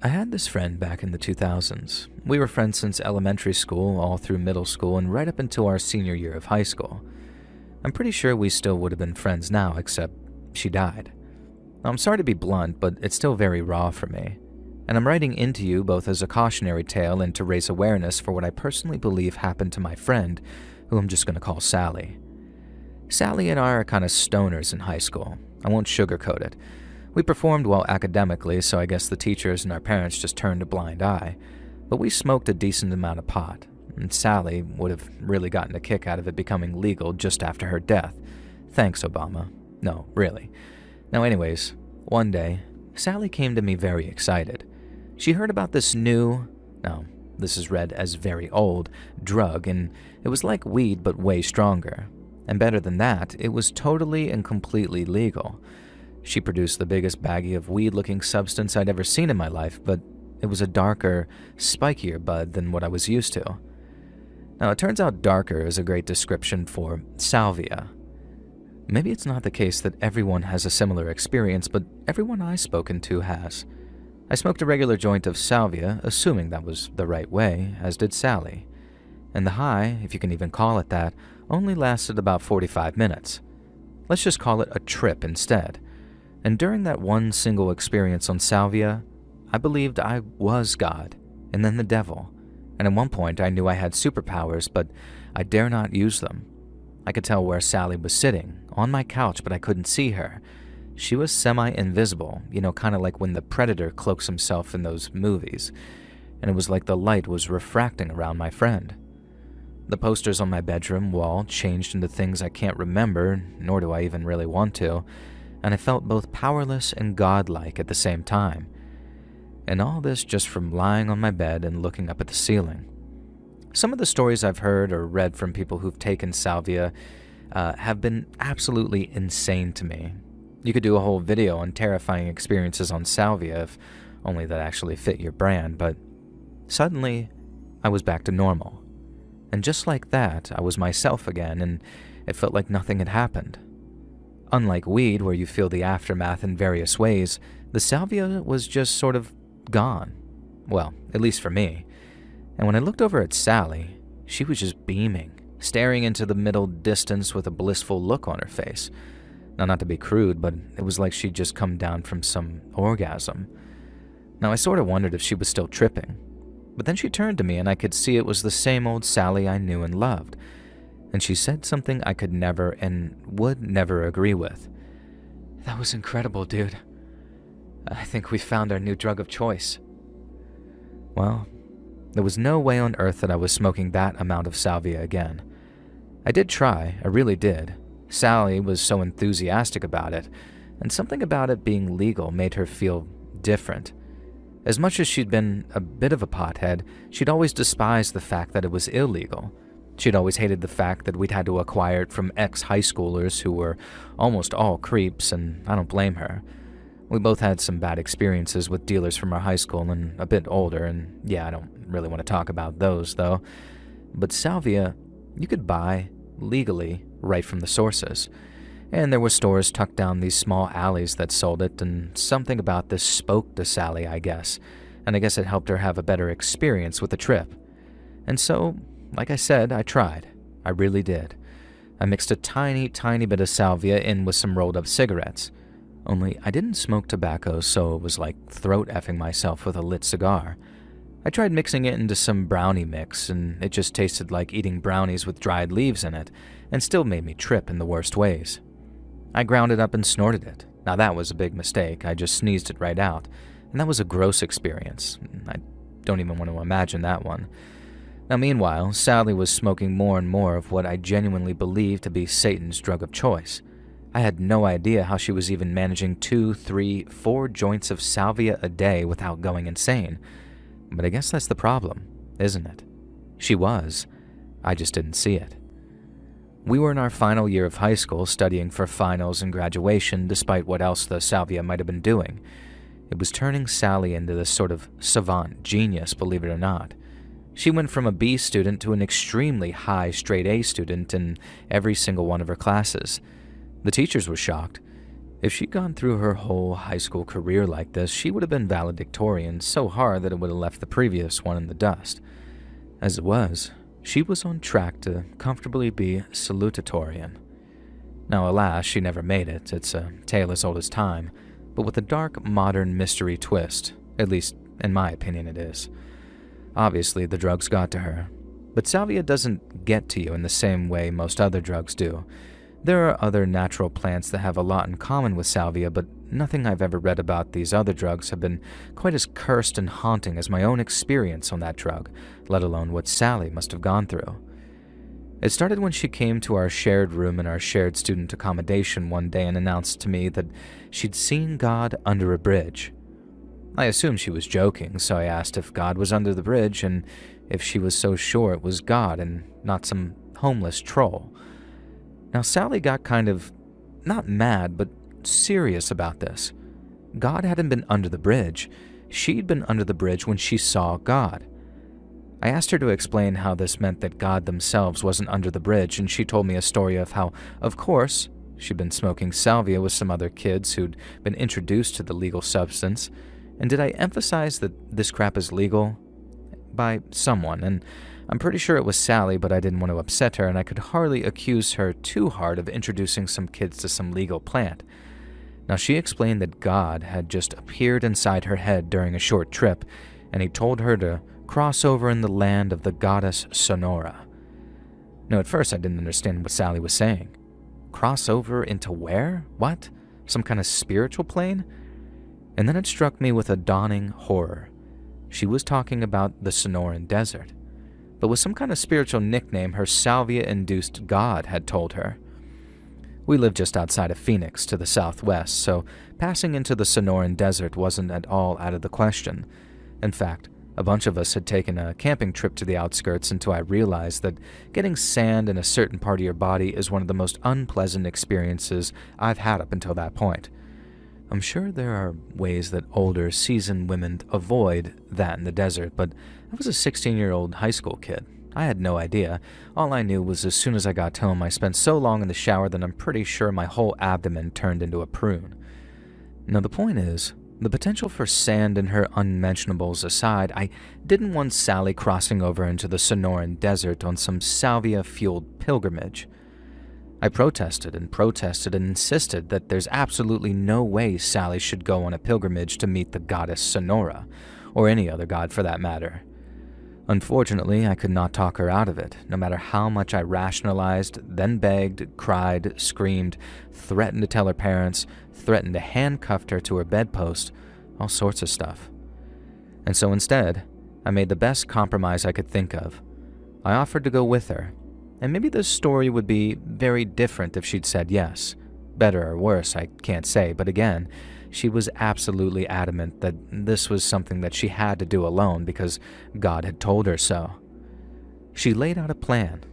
I had this friend back in the 2000s. We were friends since elementary school, all through middle school, and right up until our senior year of high school. I'm pretty sure we still would have been friends now, except she died. Now, I'm sorry to be blunt, but it's still very raw for me. And I'm writing into you both as a cautionary tale and to raise awareness for what I personally believe happened to my friend, who I'm just going to call Sally. Sally and I are kind of stoners in high school. I won't sugarcoat it. We performed well academically, so I guess the teachers and our parents just turned a blind eye. But we smoked a decent amount of pot, and Sally would have really gotten a kick out of it becoming legal just after her death. Thanks, Obama. No, really. Now anyways, one day, Sally came to me very excited. She heard about this new, this is read as very old, drug, and it was like weed but way stronger. And better than that, it was totally and completely legal. She produced the biggest baggie of weed-looking substance I'd ever seen in my life, but it was a darker, spikier bud than what I was used to. Now, it turns out darker is a great description for salvia. Maybe it's not the case that everyone has a similar experience, but everyone I've spoken to has. I smoked a regular joint of salvia, assuming that was the right way, as did Sally. And the high, if you can even call it that, only lasted about 45 minutes. Let's just call it a trip instead. And during that one single experience on salvia, I believed I was God, and then the devil. And at one point I knew I had superpowers, but I dare not use them. I could tell where Sally was sitting, on my couch, but I couldn't see her. She was semi-invisible, kind of like when the Predator cloaks himself in those movies. And it was like the light was refracting around my friend. The posters on my bedroom wall changed into things I can't remember, nor do I even really want to, and I felt both powerless and godlike at the same time. And all this just from lying on my bed and looking up at the ceiling. Some of the stories I've heard or read from people who've taken salvia have been absolutely insane to me. You could do a whole video on terrifying experiences on salvia if only that actually fit your brand, but suddenly I was back to normal. And just like that, I was myself again, and it felt like nothing had happened. Unlike weed, where you feel the aftermath in various ways, the salvia was just sort of gone. Well, at least for me. And when I looked over at Sally, she was just beaming, staring into the middle distance with a blissful look on her face. Now, not to be crude, but it was like she'd just come down from some orgasm. Now, I sort of wondered if she was still tripping. But then she turned to me and I could see it was the same old Sally I knew and loved. And she said something I could never and would never agree with. "That was incredible, dude. I think we found our new drug of choice." Well, there was no way on earth that I was smoking that amount of salvia again. I did try, I really did. Sally was so enthusiastic about it, and something about it being legal made her feel different. As much as she'd been a bit of a pothead, she'd always despised the fact that it was illegal. She'd always hated the fact that we'd had to acquire it from ex-high schoolers who were almost all creeps, and I don't blame her. We both had some bad experiences with dealers from our high school and a bit older, and yeah, I don't really want to talk about those, though. But salvia, you could buy, legally, right from the sources. And there were stores tucked down these small alleys that sold it, and something about this spoke to Sally, I guess. And I guess it helped her have a better experience with the trip. And so, like I said, I tried. I really did. I mixed a tiny, tiny bit of salvia in with some rolled-up cigarettes. Only I didn't smoke tobacco, so it was like throat-effing myself with a lit cigar. I tried mixing it into some brownie mix, and it just tasted like eating brownies with dried leaves in it, and still made me trip in the worst ways. I ground it up and snorted it. Now that was a big mistake. I just sneezed it right out, and that was a gross experience. I don't even want to imagine that one. Now meanwhile, Sally was smoking more and more of what I genuinely believed to be Satan's drug of choice. I had no idea how she was even managing 2, 3, 4 joints of salvia a day without going insane. But I guess that's the problem, isn't it? She was. I just didn't see it. We were in our final year of high school studying for finals and graduation despite what else the salvia might have been doing. It was turning Sally into this sort of savant genius, believe it or not. She went from a B student to an extremely high straight A student in every single one of her classes. The teachers were shocked. If she'd gone through her whole high school career like this, she would have been valedictorian so hard that it would have left the previous one in the dust. As it was, she was on track to comfortably be salutatorian. Now, alas, she never made it. It's a tale as old as time, but with a dark, modern mystery twist. At least, in my opinion, it is. Obviously, the drugs got to her, but salvia doesn't get to you in the same way most other drugs do. There are other natural plants that have a lot in common with salvia, but nothing I've ever read about these other drugs have been quite as cursed and haunting as my own experience on that drug, let alone what Sally must have gone through. It started when she came to our shared room in our shared student accommodation one day and announced to me that she'd seen God under a bridge. I assumed she was joking, so I asked if God was under the bridge and if she was so sure it was God and not some homeless troll. Now, Sally got kind of, not mad, but serious about this. God hadn't been under the bridge. She'd been under the bridge when she saw God. I asked her to explain how this meant that God themselves wasn't under the bridge, and she told me a story of how, of course, she'd been smoking salvia with some other kids who'd been introduced to the legal substance. And did I emphasize that this crap is legal? By someone, and I'm pretty sure it was Sally, but I didn't want to upset her, and I could hardly accuse her too hard of introducing some kids to some legal plant. Now, she explained that God had just appeared inside her head during a short trip, and he told her to cross over in the land of the goddess Sonora. Now, at first I didn't understand what Sally was saying. Cross over into where? What? Some kind of spiritual plane? And then it struck me with a dawning horror. She was talking about the Sonoran Desert, but with some kind of spiritual nickname her salvia-induced god had told her. We lived just outside of Phoenix to the southwest, so passing into the Sonoran Desert wasn't at all out of the question. In fact, a bunch of us had taken a camping trip to the outskirts until I realized that getting sand in a certain part of your body is one of the most unpleasant experiences I've had up until that point. I'm sure there are ways that older, seasoned women avoid that in the desert, but I was a 16-year-old high school kid. I had no idea. All I knew was as soon as I got home, I spent so long in the shower that I'm pretty sure my whole abdomen turned into a prune. Now, the point is, the potential for sand in her unmentionables aside, I didn't want Sally crossing over into the Sonoran Desert on some salvia-fueled pilgrimage. I protested and insisted that there's absolutely no way Sally should go on a pilgrimage to meet the goddess Sonora, or any other god for that matter. Unfortunately, I could not talk her out of it, no matter how much I rationalized, then begged, cried, screamed, threatened to tell her parents, threatened to handcuff her to her bedpost, all sorts of stuff. And so instead, I made the best compromise I could think of. I offered to go with her, and maybe this story would be very different if she'd said yes. Better or worse, I can't say, but again, she was absolutely adamant that this was something that she had to do alone because God had told her so. She laid out a plan.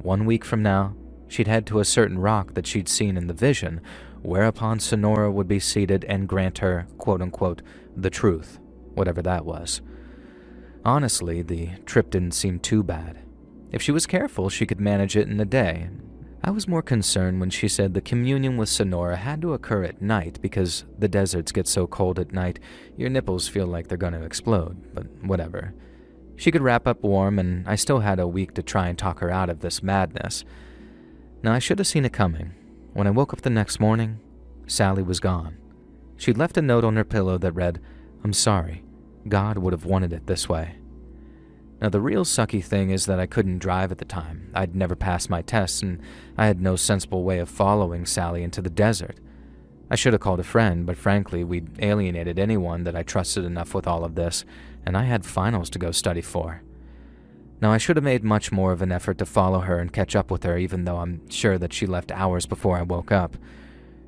1 week from now, she'd head to a certain rock that she'd seen in the vision, whereupon Sonora would be seated and grant her, quote-unquote, the truth, whatever that was. Honestly, the trip didn't seem too bad. If she was careful, she could manage it in a day. I was more concerned when she said the communion with Sonora had to occur at night because the deserts get so cold at night, your nipples feel like they're going to explode, but whatever. She could wrap up warm, and I still had a week to try and talk her out of this madness. Now, I should have seen it coming. When I woke up the next morning, Sally was gone. She'd left a note on her pillow that read, "I'm sorry. God would have wanted it this way." Now, the real sucky thing is that I couldn't drive at the time. I'd never passed my tests, and I had no sensible way of following Sally into the desert. I should have called a friend, but frankly, we'd alienated anyone that I trusted enough with all of this, and I had finals to go study for. Now, I should have made much more of an effort to follow her and catch up with her, even though I'm sure that she left hours before I woke up.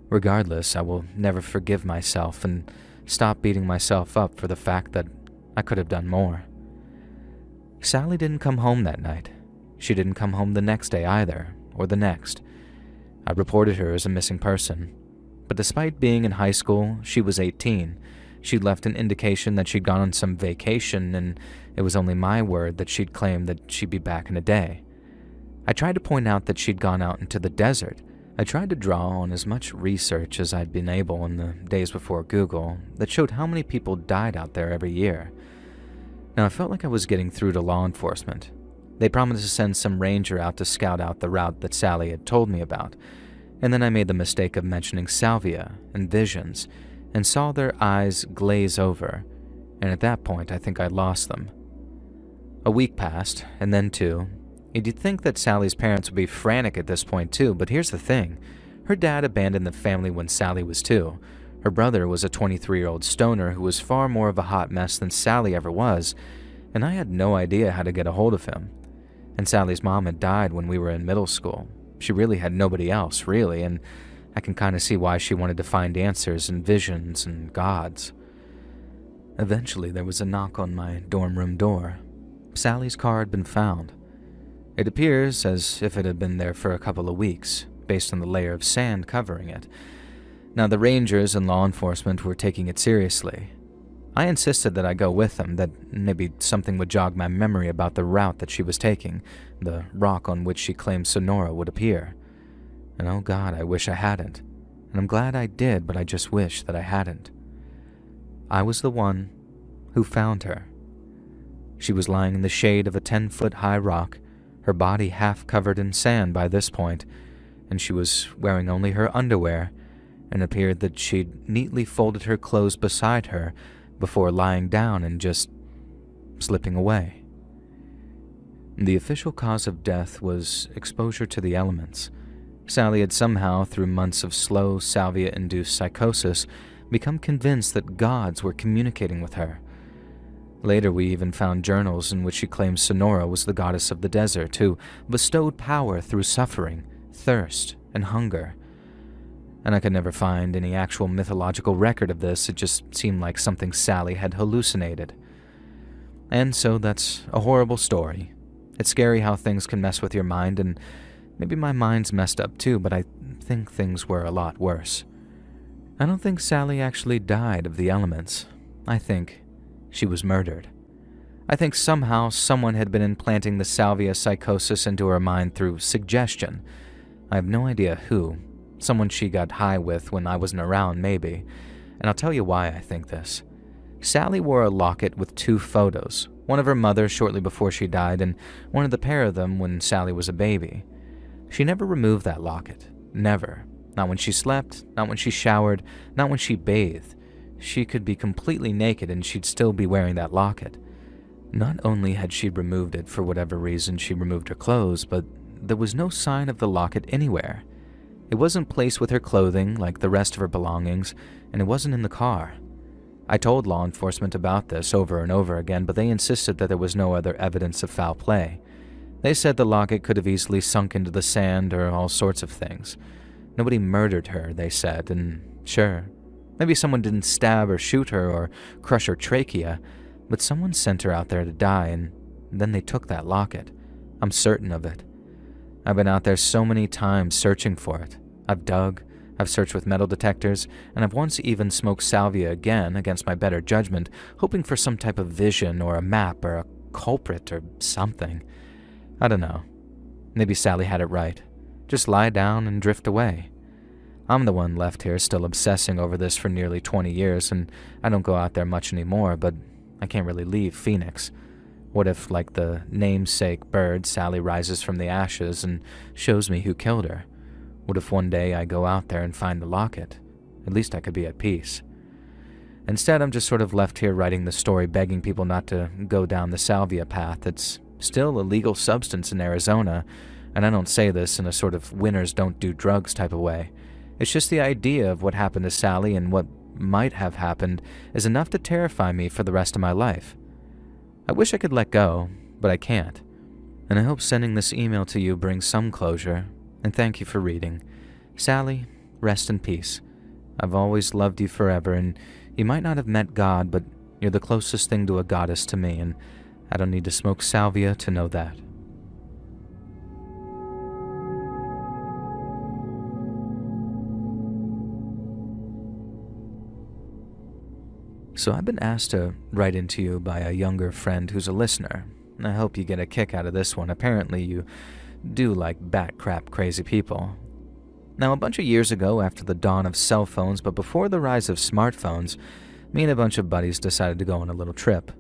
Regardless, I will never forgive myself and stop beating myself up for the fact that I could have done more. Sally didn't come home that night. She didn't come home the next day either, or the next. I reported her as a missing person. But despite being in high school, she was 18. She'd left an indication that she'd gone on some vacation, and it was only my word that she'd claimed that she'd be back in a day. I tried to point out that she'd gone out into the desert, I tried to draw on as much research as I'd been able in the days before Google that showed how many people died out there every year. Now, I felt like I was getting through to law enforcement. They promised to send some ranger out to scout out the route that Sally had told me about, and then I made the mistake of mentioning salvia and visions and saw their eyes glaze over, and at that point I think I lost them. A week passed, and then two. You'd think that Sally's parents would be frantic at this point too, but here's the thing. Her dad abandoned the family when Sally was 2. Her brother was a 23-year-old stoner who was far more of a hot mess than Sally ever was, and I had no idea how to get a hold of him. And Sally's mom had died when we were in middle school. She really had nobody else, really, and I can kind of see why she wanted to find answers and visions and gods. Eventually, there was a knock on my dorm room door. Sally's car had been found. It appears as if it had been there for a couple of weeks, based on the layer of sand covering it. Now, the rangers and law enforcement were taking it seriously. I insisted that I go with them, that maybe something would jog my memory about the route that she was taking, the rock on which she claimed Sonora would appear. And oh God, I wish I hadn't. And I'm glad I did, but I just wish that I hadn't. I was the one who found her. She was lying in the shade of a 10-foot-high rock, her body half covered in sand by this point, and she was wearing only her underwear, and appeared that she'd neatly folded her clothes beside her before lying down and just slipping away. The official cause of death was exposure to the elements. Sally had somehow, through months of slow, salvia-induced psychosis, become convinced that gods were communicating with her. Later, we even found journals in which she claimed Sonora was the goddess of the desert who bestowed power through suffering, thirst, and hunger. And I could never find any actual mythological record of this. It just seemed like something Sally had hallucinated. And so that's a horrible story. It's scary how things can mess with your mind, and maybe my mind's messed up too, but I think things were a lot worse. I don't think Sally actually died of the elements. I think she was murdered. I think somehow someone had been implanting the salvia psychosis into her mind through suggestion. I have no idea who. Someone she got high with when I wasn't around, maybe. And I'll tell you why I think this. Sally wore a locket with 2 photos, one of her mother shortly before she died, and one of the pair of them when Sally was a baby. She never removed that locket. Never. Not when she slept, not when she showered, not when she bathed. She could be completely naked and she'd still be wearing that locket. Not only had she removed it for whatever reason she removed her clothes, but there was no sign of the locket anywhere. It wasn't placed with her clothing like the rest of her belongings, and it wasn't in the car. I told law enforcement about this over and over again, but they insisted that there was no other evidence of foul play. They said the locket could have easily sunk into the sand or all sorts of things. Nobody murdered her, they said, and sure, maybe someone didn't stab or shoot her or crush her trachea, but someone sent her out there to die, and then they took that locket. I'm certain of it. I've been out there so many times searching for it. I've dug, I've searched with metal detectors, and I've once even smoked salvia again against my better judgment, hoping for some type of vision or a map or a culprit or something. I don't know. Maybe Sally had it right. Just lie down and drift away. I'm the one left here still obsessing over this for nearly 20 years, and I don't go out there much anymore, but I can't really leave Phoenix. What if, like the namesake bird, Sally rises from the ashes and shows me who killed her? What if one day I go out there and find the locket? At least I could be at peace. Instead, I'm just sort of left here writing the story, begging people not to go down the salvia path. It's still a legal substance in Arizona, and I don't say this in a sort of winners don't do drugs type of way. It's just the idea of what happened to Sally and what might have happened is enough to terrify me for the rest of my life. I wish I could let go, but I can't. And I hope sending this email to you brings some closure, and thank you for reading. Sally, rest in peace. I've always loved you forever, and you might not have met God, but you're the closest thing to a goddess to me, and I don't need to smoke salvia to know that. So I've been asked to write into you by a younger friend who's a listener. I hope you get a kick out of this one. Apparently you do like bat crap crazy people. Now, a bunch of years ago, after the dawn of cell phones but before the rise of smartphones, me and a bunch of buddies decided to go on a little trip.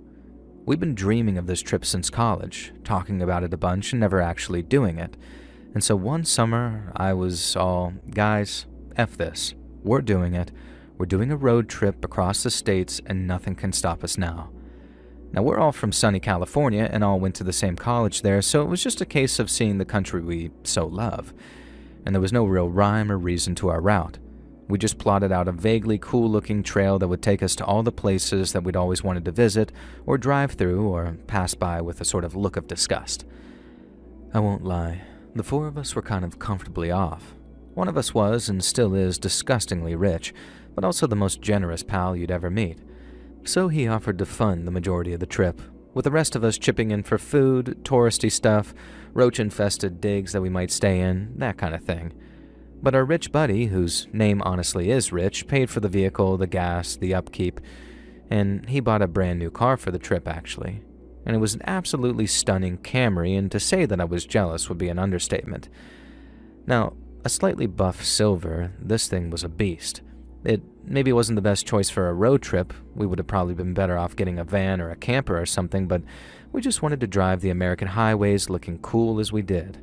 We'd been dreaming of this trip since college, talking about it a bunch and never actually doing it. And so one summer, I was all, guys, F this. We're doing it. We're doing a road trip across the states and nothing can stop us now. Now, we're all from sunny California and all went to the same college there, so it was just a case of seeing the country we so love. And there was no real rhyme or reason to our route. We just plotted out a vaguely cool-looking trail that would take us to all the places that we'd always wanted to visit, or drive through, or pass by with a sort of look of disgust. I won't lie, the four of us were kind of comfortably off. One of us was, and still is, disgustingly rich, but also the most generous pal you'd ever meet. So he offered to fund the majority of the trip, with the rest of us chipping in for food, touristy stuff, roach-infested digs that we might stay in, that kind of thing. But our rich buddy, whose name honestly is Rich, paid for the vehicle, the gas, the upkeep, and he bought a brand new car for the trip, actually. And it was an absolutely stunning Camry, and to say that I was jealous would be an understatement. Now, a slightly buff silver, this thing was a beast. It maybe wasn't the best choice for a road trip. We would have probably been better off getting a van or a camper or something, but we just wanted to drive the American highways looking cool as we did.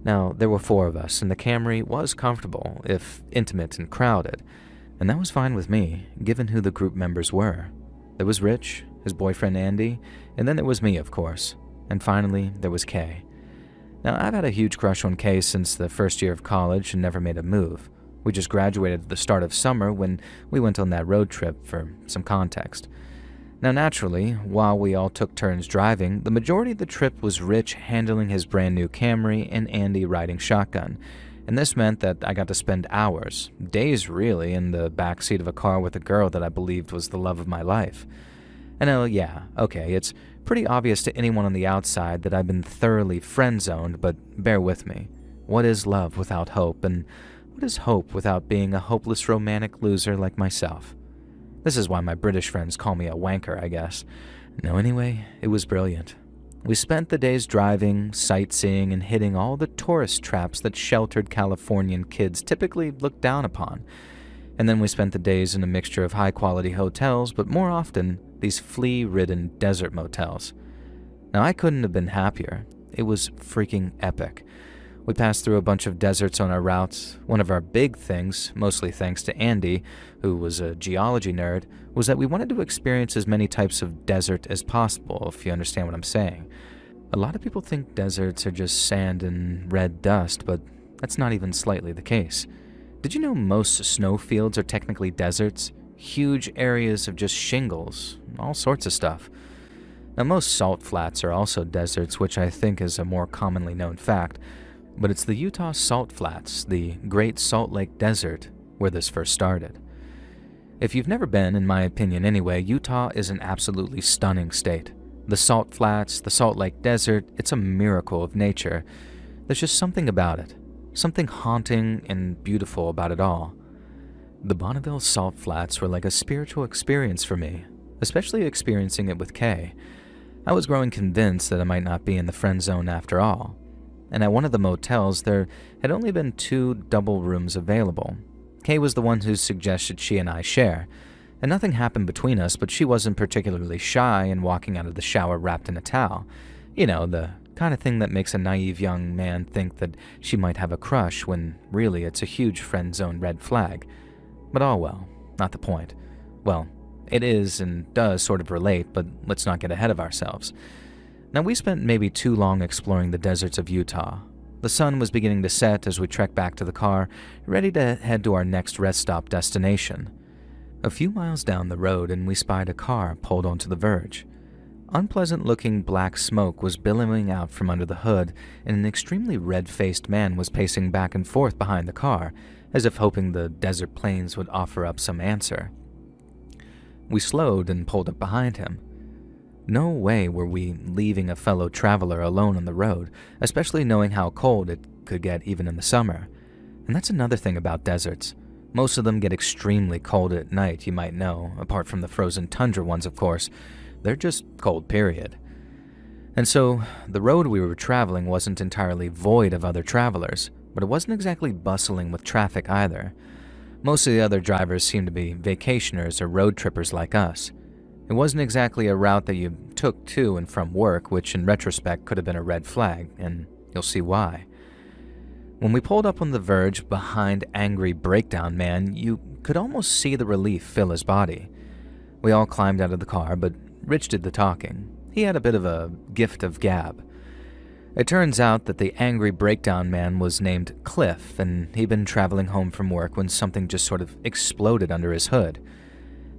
Now, there were four of us, and the Camry was comfortable, if intimate and crowded, and that was fine with me, given who the group members were. There was Rich, his boyfriend Andy, and then there was me, of course, and finally, there was Kay. Now, I've had a huge crush on Kay since the first year of college and never made a move. We just graduated at the start of summer when we went on that road trip, for some context. Now, naturally, while we all took turns driving, the majority of the trip was Rich handling his brand new Camry and Andy riding shotgun, and this meant that I got to spend hours, days really, in the backseat of a car with a girl that I believed was the love of my life. And yeah, okay, it's pretty obvious to anyone on the outside that I've been thoroughly friend-zoned, but bear with me. What is love without hope, and what is hope without being a hopeless romantic loser like myself? This is why my British friends call me a wanker, I guess. No, anyway, it was brilliant. We spent the days driving, sightseeing, and hitting all the tourist traps that sheltered Californian kids typically look down upon. And then we spent the days in a mixture of high-quality hotels, but more often, these flea-ridden desert motels. Now, I couldn't have been happier. It was freaking epic. We passed through a bunch of deserts on our routes. One of our big things, mostly thanks to Andy, who was a geology nerd, was that we wanted to experience as many types of desert as possible, if you understand what I'm saying. A lot of people think deserts are just sand and red dust, but that's not even slightly the case. Did you know most snowfields are technically deserts? Huge areas of just shingles, all sorts of stuff. Now, most salt flats are also deserts, which I think is a more commonly known fact, but it's the Utah Salt Flats, the Great Salt Lake Desert, where this first started. If you've never been, in my opinion anyway, Utah is an absolutely stunning state. The Salt Flats, the Salt Lake Desert, it's a miracle of nature. There's just something about it, something haunting and beautiful about it all. The Bonneville Salt Flats were like a spiritual experience for me, especially experiencing it with Kay. I was growing convinced that I might not be in the friend zone after all. And at one of the motels, there had only been 2 double rooms available. Kay was the one who suggested she and I share, and nothing happened between us, but she wasn't particularly shy in walking out of the shower wrapped in a towel. You know, the kind of thing that makes a naive young man think that she might have a crush when really it's a huge friend zone red flag. But oh well, not the point. Well, it is and does sort of relate, but let's not get ahead of ourselves. Now, we spent maybe too long exploring the deserts of Utah. The sun was beginning to set as we trekked back to the car, ready to head to our next rest stop destination. A few miles down the road, and we spied a car pulled onto the verge. Unpleasant-looking black smoke was billowing out from under the hood, and an extremely red-faced man was pacing back and forth behind the car, as if hoping the desert plains would offer up some answer. We slowed and pulled up behind him. No way were we leaving a fellow traveler alone on the road, especially knowing how cold it could get even in the summer. And that's another thing about deserts. Most of them get extremely cold at night, you might know, apart from the frozen tundra ones, of course. They're just cold, period. And so, the road we were traveling wasn't entirely void of other travelers, but it wasn't exactly bustling with traffic either. Most of the other drivers seemed to be vacationers or road trippers like us. It wasn't exactly a route that you took to and from work, which in retrospect could have been a red flag, and you'll see why. When we pulled up on the verge behind Angry Breakdown Man, you could almost see the relief fill his body. We all climbed out of the car, but Rich did the talking. He had a bit of a gift of gab. It turns out that the Angry Breakdown Man was named Cliff, and he'd been traveling home from work when something just sort of exploded under his hood.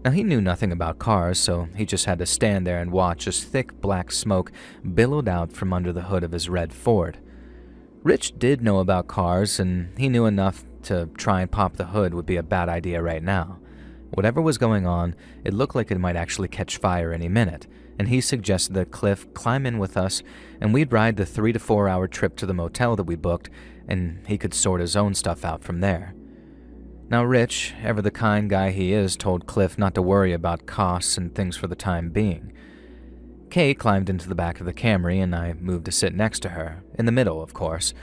Now, he knew nothing about cars, so he just had to stand there and watch as thick black smoke billowed out from under the hood of his red Ford. Rich did know about cars, and he knew enough to try and pop the hood would be a bad idea right now. Whatever was going on, it looked like it might actually catch fire any minute, and he suggested that Cliff climb in with us and we'd ride the 3 to 4 hour trip to the motel that we booked, and he could sort his own stuff out from there. Now Rich, ever the kind guy he is, told Cliff not to worry about costs and things for the time being. Kay climbed into the back of the Camry and I moved to sit next to her, in the middle of course,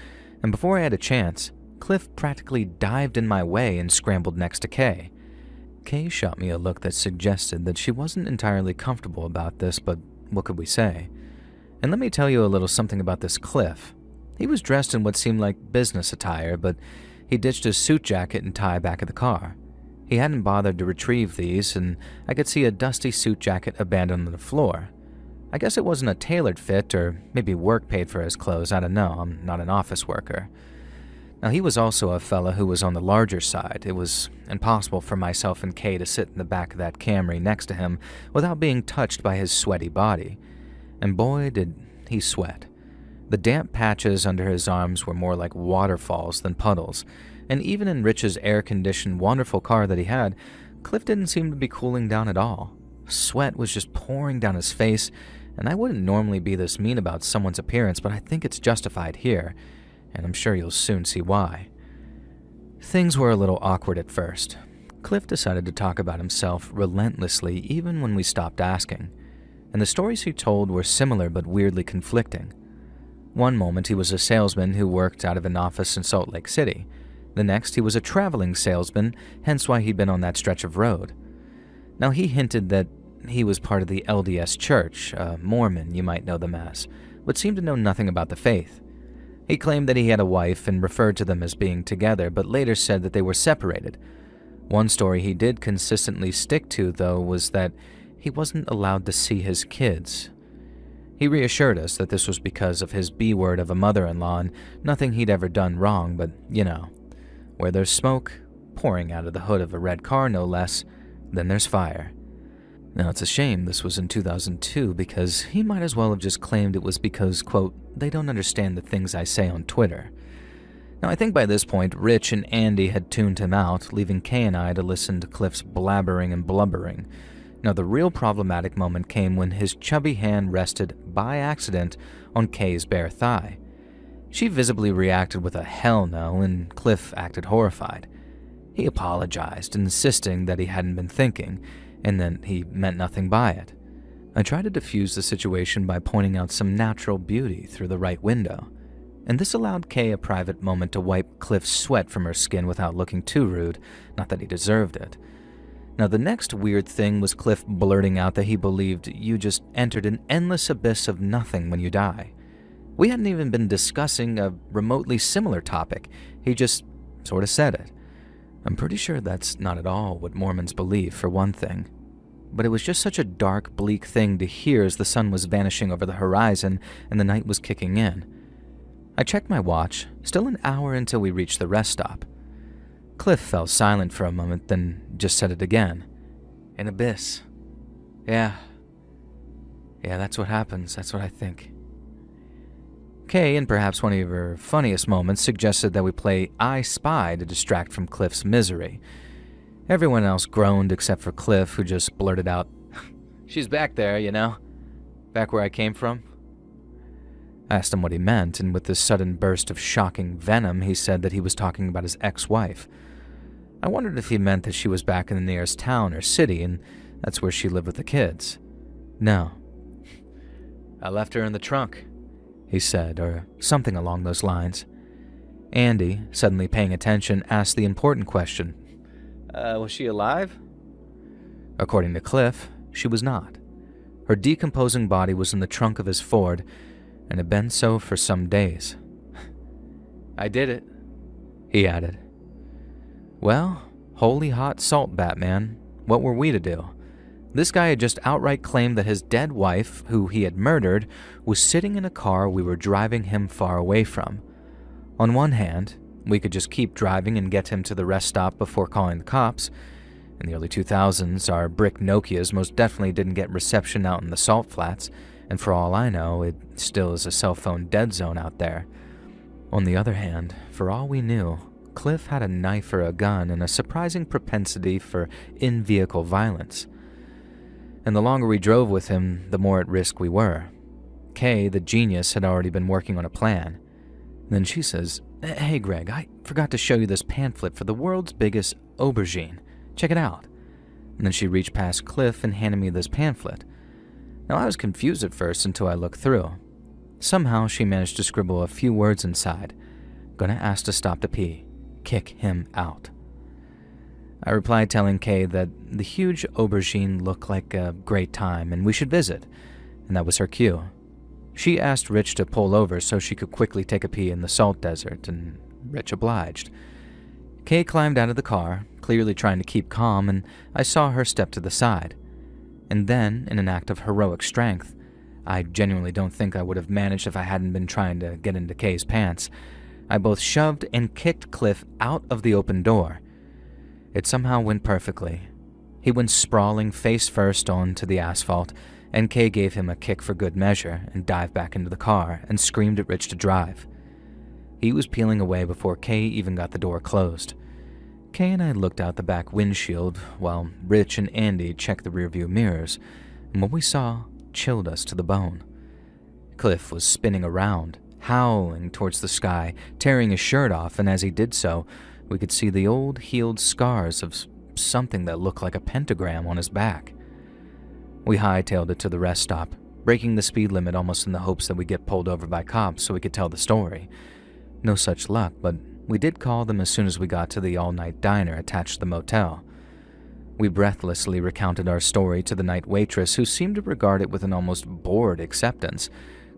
and before I had a chance, Cliff practically dived in my way and scrambled next to Kay. Kay shot me a look that suggested that she wasn't entirely comfortable about this, but what could we say? And let me tell you a little something about this Cliff. He was dressed in what seemed like business attire, but he ditched his suit jacket and tie back of the car. He hadn't bothered to retrieve these, and I could see a dusty suit jacket abandoned on the floor. I guess it wasn't a tailored fit, or maybe work paid for his clothes, I don't know, I'm not an office worker. Now, he was also a fella who was on the larger side. It was impossible for myself and Kay to sit in the back of that Camry next to him without being touched by his sweaty body. And boy, did he sweat. The damp patches under his arms were more like waterfalls than puddles, and even in Rich's air-conditioned, wonderful car that he had, Cliff didn't seem to be cooling down at all. Sweat was just pouring down his face, and I wouldn't normally be this mean about someone's appearance, but I think it's justified here, and I'm sure you'll soon see why. Things were a little awkward at first. Cliff decided to talk about himself relentlessly even when we stopped asking, and the stories he told were similar but weirdly conflicting. One moment he was a salesman who worked out of an office in Salt Lake City. The next he was a traveling salesman, hence why he'd been on that stretch of road. Now he hinted that he was part of the LDS Church, a Mormon you might know them as, but seemed to know nothing about the faith. He claimed that he had a wife and referred to them as being together, but later said that they were separated. One story he did consistently stick to, though, was that he wasn't allowed to see his kids. He reassured us that this was because of his B-word of a mother-in-law and nothing he'd ever done wrong, but, you know, where there's smoke, pouring out of the hood of a red car no less, then there's fire. Now, it's a shame this was in 2002 because he might as well have just claimed it was because, quote, they don't understand the things I say on Twitter. Now, I think by this point, Rich and Andy had tuned him out, leaving Kay and I to listen to Cliff's blabbering and blubbering. Now, the real problematic moment came when his chubby hand rested, by accident, on Kay's bare thigh. She visibly reacted with a hell no, and Cliff acted horrified. He apologized, insisting that he hadn't been thinking, and that he meant nothing by it. I tried to diffuse the situation by pointing out some natural beauty through the right window, and this allowed Kay a private moment to wipe Cliff's sweat from her skin without looking too rude, not that he deserved it. Now, the next weird thing was Cliff blurting out that he believed you just entered an endless abyss of nothing when you die. We hadn't even been discussing a remotely similar topic, he just sort of said it. I'm pretty sure that's not at all what Mormons believe, for one thing. But it was just such a dark, bleak thing to hear as the sun was vanishing over the horizon and the night was kicking in. I checked my watch, still an hour until we reached the rest stop. Cliff fell silent for a moment, then just said it again. An abyss. Yeah, that's what happens, that's what I think. Kay, in perhaps one of her funniest moments, suggested that we play I Spy to distract from Cliff's misery. Everyone else groaned except for Cliff, who just blurted out, "She's back there, you know? Back where I came from?" I asked him what he meant, and with this sudden burst of shocking venom, he said that he was talking about his ex-wife. I wondered if he meant that she was back in the nearest town or city, and that's where she lived with the kids. No. I left her in the trunk, he said, or something along those lines. Andy, suddenly paying attention, asked the important question. Was she alive? According to Cliff, she was not. Her decomposing body was in the trunk of his Ford, and had been so for some days. I did it, he added. Well, holy hot salt, Batman. What were we to do? This guy had just outright claimed that his dead wife, who he had murdered, was sitting in a car we were driving him far away from. On one hand, we could just keep driving and get him to the rest stop before calling the cops. In the early 2000s, our brick Nokias most definitely didn't get reception out in the salt flats, and for all I know, it still is a cell phone dead zone out there. On the other hand, for all we knew, Cliff had a knife or a gun and a surprising propensity for in-vehicle violence. And the longer we drove with him, the more at risk we were. Kay, the genius, had already been working on a plan. Then she says, "Hey Greg, I forgot to show you this pamphlet for the world's biggest aubergine. Check it out." And then she reached past Cliff and handed me this pamphlet. Now I was confused at first until I looked through. Somehow she managed to scribble a few words inside. "Gonna ask to stop to pee. Kick him out." I replied telling Kay that the huge aubergine looked like a great time and we should visit, and that was her cue. She asked Rich to pull over so she could quickly take a pee in the salt desert, and Rich obliged. Kay climbed out of the car, clearly trying to keep calm, and I saw her step to the side. And then, in an act of heroic strength, I genuinely don't think I would have managed if I hadn't been trying to get into Kay's pants, I both shoved and kicked Cliff out of the open door. It somehow went perfectly. He went sprawling face first onto the asphalt, and Kay gave him a kick for good measure and dived back into the car and screamed at Rich to drive. He was peeling away before Kay even got the door closed. Kay and I looked out the back windshield while Rich and Andy checked the rearview mirrors, and what we saw chilled us to the bone. Cliff was spinning around, howling towards the sky, tearing his shirt off, and as he did so, we could see the old healed scars of something that looked like a pentagram on his back. We hightailed it to the rest stop, breaking the speed limit almost in the hopes that we'd get pulled over by cops so we could tell the story. No such luck, but we did call them as soon as we got to the all-night diner attached to the motel. We breathlessly recounted our story to the night waitress, who seemed to regard it with an almost bored acceptance,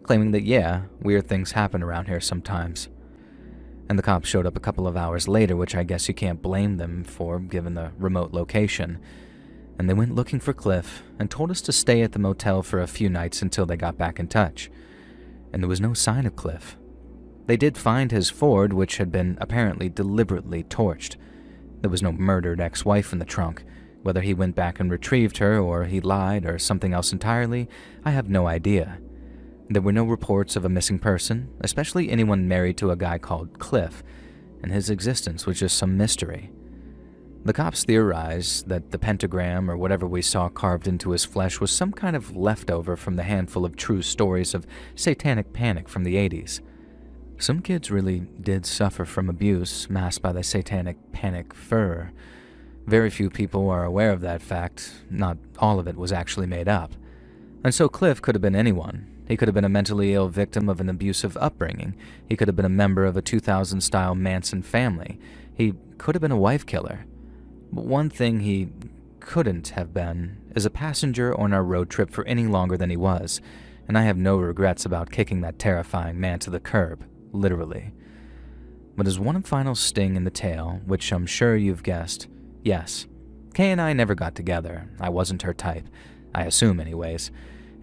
claiming that yeah, weird things happen around here sometimes. And the cops showed up a couple of hours later, which I guess you can't blame them for given the remote location. And they went looking for Cliff and told us to stay at the motel for a few nights until they got back in touch. And there was no sign of Cliff. They did find his Ford, which had been apparently deliberately torched. There was no murdered ex-wife in the trunk. Whether he went back and retrieved her, or he lied, or something else entirely, I have no idea. There were no reports of a missing person, especially anyone married to a guy called Cliff, and his existence was just some mystery. The cops theorized that the pentagram or whatever we saw carved into his flesh was some kind of leftover from the handful of true stories of satanic panic from the 80s. Some kids really did suffer from abuse masked by the satanic panic furor. Very few people are aware of that fact. Not all of it was actually made up. And so Cliff could have been anyone. He could have been a mentally ill victim of an abusive upbringing. He could have been a member of a 2000s-style Manson family. He could have been a wife killer. But one thing he couldn't have been is a passenger on our road trip for any longer than he was, and I have no regrets about kicking that terrifying man to the curb, literally. But as one final sting in the tail, which I'm sure you've guessed, yes, Kay and I never got together. I wasn't her type, I assume anyways,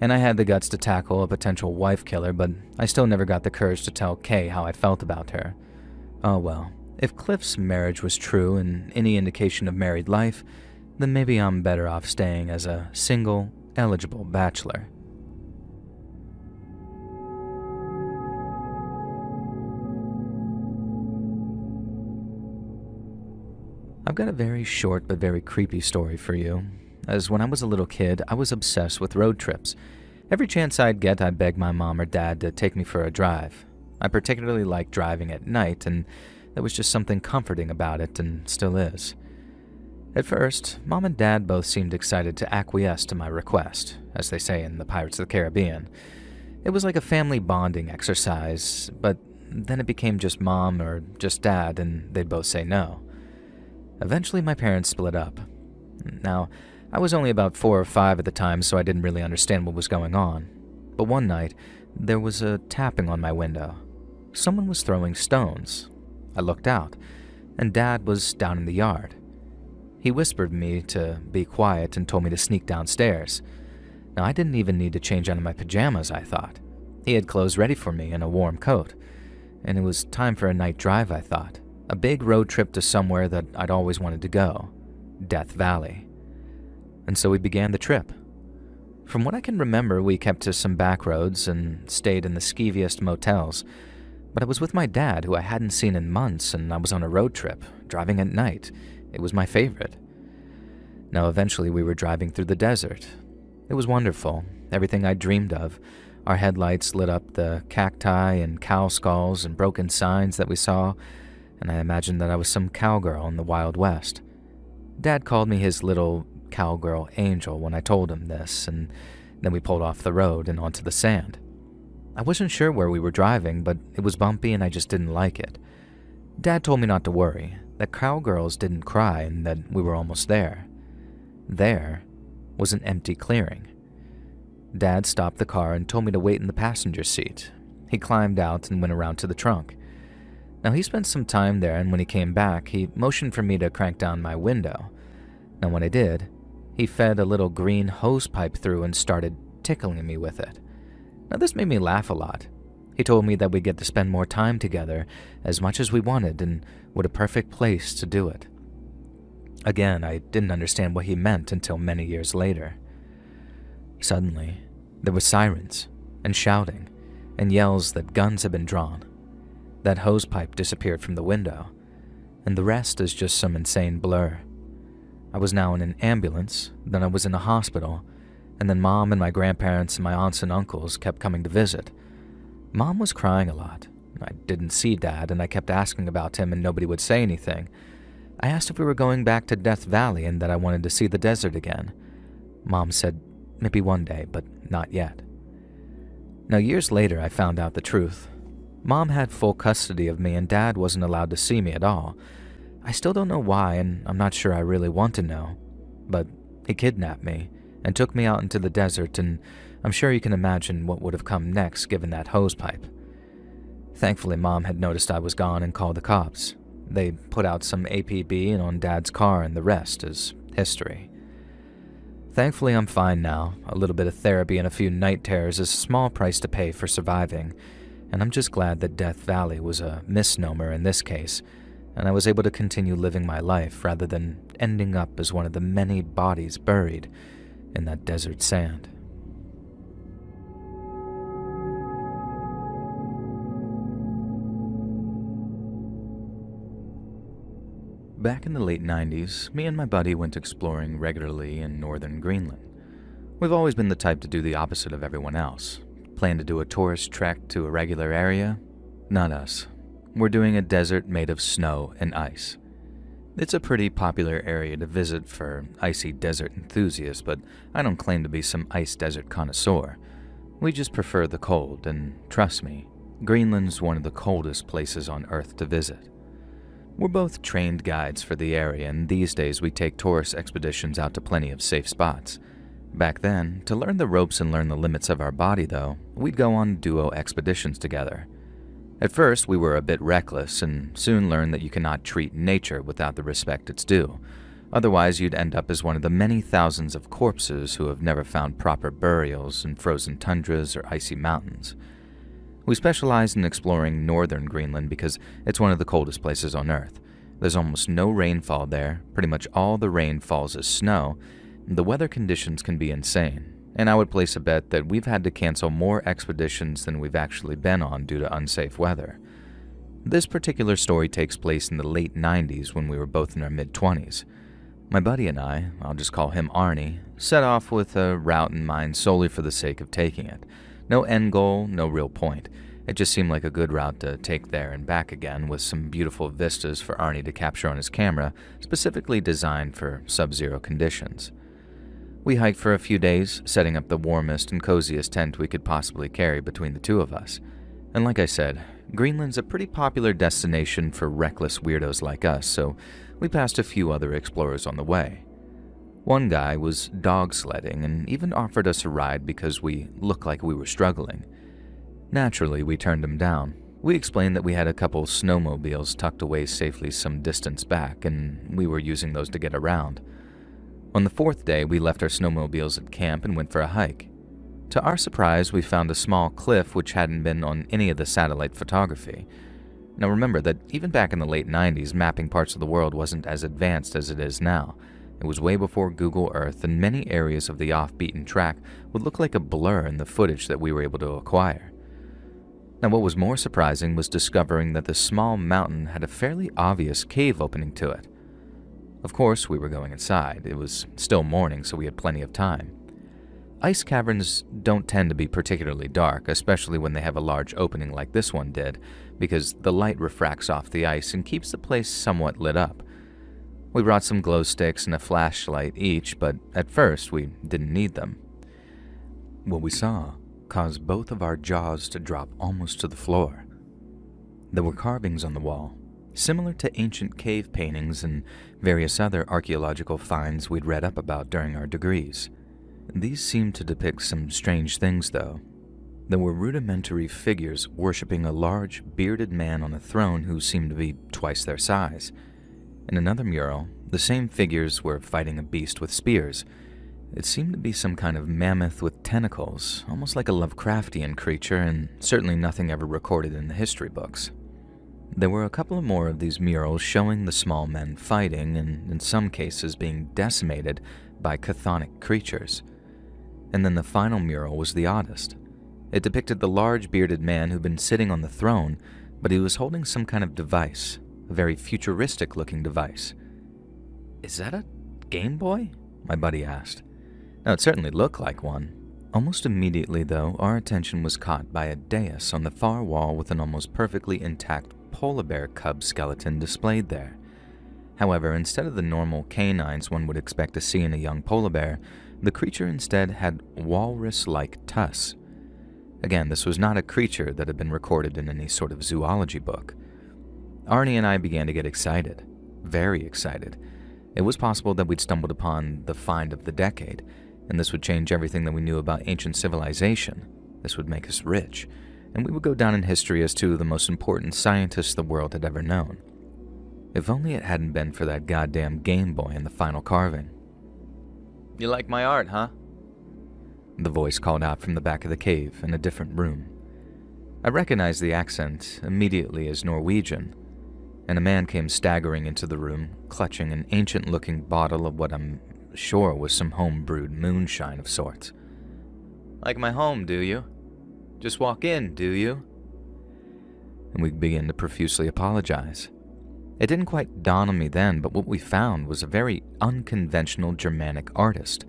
and I had the guts to tackle a potential wife killer, but I still never got the courage to tell Kay how I felt about her. Oh well. If Cliff's marriage was true and any indication of married life, then maybe I'm better off staying as a single, eligible bachelor. I've got a very short but very creepy story for you, as when I was a little kid, I was obsessed with road trips. Every chance I'd get, I'd beg my mom or dad to take me for a drive. I particularly liked driving at night, and there was just something comforting about it, and still is. At first, Mom and Dad both seemed excited to acquiesce to my request, as they say in the Pirates of the Caribbean. It was like a family bonding exercise, but then it became just Mom or just Dad, and they'd both say no. Eventually, my parents split up. Now, I was only about 4 or 5 at the time, so I didn't really understand what was going on. But one night, there was a tapping on my window. Someone was throwing stones. I looked out, and Dad was down in the yard. He whispered me to be quiet and told me to sneak downstairs. Now, I didn't even need to change out of my pajamas, I thought. He had clothes ready for me and a warm coat. And it was time for a night drive, I thought. A big road trip to somewhere that I'd always wanted to go, Death Valley. And so we began the trip. From what I can remember, we kept to some back roads and stayed in the skeeviest motels. But I was with my dad, who I hadn't seen in months, and I was on a road trip, driving at night. It was my favorite. Now, eventually we were driving through the desert. It was wonderful, everything I dreamed of. Our headlights lit up the cacti and cow skulls and broken signs that we saw, and I imagined that I was some cowgirl in the Wild West. Dad called me his little cowgirl angel when I told him this, and then we pulled off the road and onto the sand. I wasn't sure where we were driving, but it was bumpy and I just didn't like it. Dad told me not to worry, that cowgirls didn't cry and that we were almost there. There was an empty clearing. Dad stopped the car and told me to wait in the passenger seat. He climbed out and went around to the trunk. Now, he spent some time there, and when he came back, he motioned for me to crank down my window. Now, when I did, he fed a little green hose pipe through and started tickling me with it. Now, this made me laugh a lot. He told me that we'd get to spend more time together, as much as we wanted, and what a perfect place to do it. Again, I didn't understand what he meant until many years later. Suddenly, there were sirens, and shouting, and yells that guns had been drawn. That hose pipe disappeared from the window, and the rest is just some insane blur. I was now in an ambulance, then I was in a hospital, and then Mom and my grandparents and my aunts and uncles kept coming to visit. Mom was crying a lot. I didn't see Dad, and I kept asking about him, and nobody would say anything. I asked if we were going back to Death Valley and that I wanted to see the desert again. Mom said, maybe one day, but not yet. Now, years later, I found out the truth. Mom had full custody of me, and Dad wasn't allowed to see me at all. I still don't know why, and I'm not sure I really want to know. But he kidnapped me and took me out into the desert, and I'm sure you can imagine what would have come next given that hose pipe. Thankfully, Mom had noticed I was gone and called the cops. They put out some APB on Dad's car, and the rest is history. Thankfully, I'm fine now. A little bit of therapy and a few night terrors is a small price to pay for surviving, and I'm just glad that Death Valley was a misnomer in this case, and I was able to continue living my life rather than ending up as one of the many bodies buried in that desert sand. Back in the late 90s, me and my buddy went exploring regularly in northern Greenland. We've always been the type to do the opposite of everyone else. Plan to do a tourist trek to a regular area? Not us. We're doing a desert made of snow and ice. It's a pretty popular area to visit for icy desert enthusiasts, but I don't claim to be some ice desert connoisseur. We just prefer the cold, and trust me, Greenland's one of the coldest places on Earth to visit. We're both trained guides for the area, and these days we take tourist expeditions out to plenty of safe spots. Back then, to learn the ropes and learn the limits of our body though, we'd go on duo expeditions together. At first, we were a bit reckless and soon learned that you cannot treat nature without the respect it's due. Otherwise, you'd end up as one of the many thousands of corpses who have never found proper burials in frozen tundras or icy mountains. We specialize in exploring northern Greenland because it's one of the coldest places on Earth. There's almost no rainfall there, pretty much all the rain falls as snow, and the weather conditions can be insane. And I would place a bet that we've had to cancel more expeditions than we've actually been on due to unsafe weather. This particular story takes place in the late 90s when we were both in our mid-20s. My buddy and I'll just call him Arnie, set off with a route in mind solely for the sake of taking it. No end goal, no real point. It just seemed like a good route to take there and back again with some beautiful vistas for Arnie to capture on his camera, specifically designed for sub-zero conditions. We hiked for a few days, setting up the warmest and coziest tent we could possibly carry between the two of us. And like I said, Greenland's a pretty popular destination for reckless weirdos like us, so we passed a few other explorers on the way. One guy was dog sledding and even offered us a ride because we looked like we were struggling. Naturally, we turned him down. We explained that we had a couple snowmobiles tucked away safely some distance back, and we were using those to get around. On the fourth day, we left our snowmobiles at camp and went for a hike. To our surprise, we found a small cliff which hadn't been on any of the satellite photography. Now remember that even back in the late 90s, mapping parts of the world wasn't as advanced as it is now. It was way before Google Earth, and many areas of the off-beaten track would look like a blur in the footage that we were able to acquire. Now what was more surprising was discovering that the small mountain had a fairly obvious cave opening to it. Of course, we were going inside. It was still morning, so we had plenty of time. Ice caverns don't tend to be particularly dark, especially when they have a large opening like this one did, because the light refracts off the ice and keeps the place somewhat lit up. We brought some glow sticks and a flashlight each, but at first we didn't need them. What we saw caused both of our jaws to drop almost to the floor. There were carvings on the wall, similar to ancient cave paintings and various other archaeological finds we'd read up about during our degrees. These seemed to depict some strange things, though. There were rudimentary figures worshipping a large, bearded man on a throne who seemed to be twice their size. In another mural, the same figures were fighting a beast with spears. It seemed to be some kind of mammoth with tentacles, almost like a Lovecraftian creature, and certainly nothing ever recorded in the history books. There were a couple more of these murals showing the small men fighting, and in some cases being decimated by chthonic creatures. And then the final mural was the oddest. It depicted the large bearded man who'd been sitting on the throne, but he was holding some kind of device, a very futuristic-looking device. "Is that a Game Boy?" my buddy asked. Now, it certainly looked like one. Almost immediately, though, our attention was caught by a dais on the far wall with an almost perfectly intact polar bear cub skeleton displayed there. However, instead of the normal canines one would expect to see in a young polar bear, the creature instead had walrus-like tusks. Again, this was not a creature that had been recorded in any sort of zoology book. Arnie and I began to get excited, very excited. It was possible that we'd stumbled upon the find of the decade, and this would change everything that we knew about ancient civilization. This would make us rich, and we would go down in history as two of the most important scientists the world had ever known. If only it hadn't been for that goddamn Game Boy in the final carving. "You like my art, huh?" The voice called out from the back of the cave in a different room. I recognized the accent immediately as Norwegian, and a man came staggering into the room, clutching an ancient-looking bottle of what I'm sure was some home-brewed moonshine of sorts. "Like my home, do you? Just walk in, do you?" And we began to profusely apologize. It didn't quite dawn on me then, but what we found was a very unconventional Germanic artist.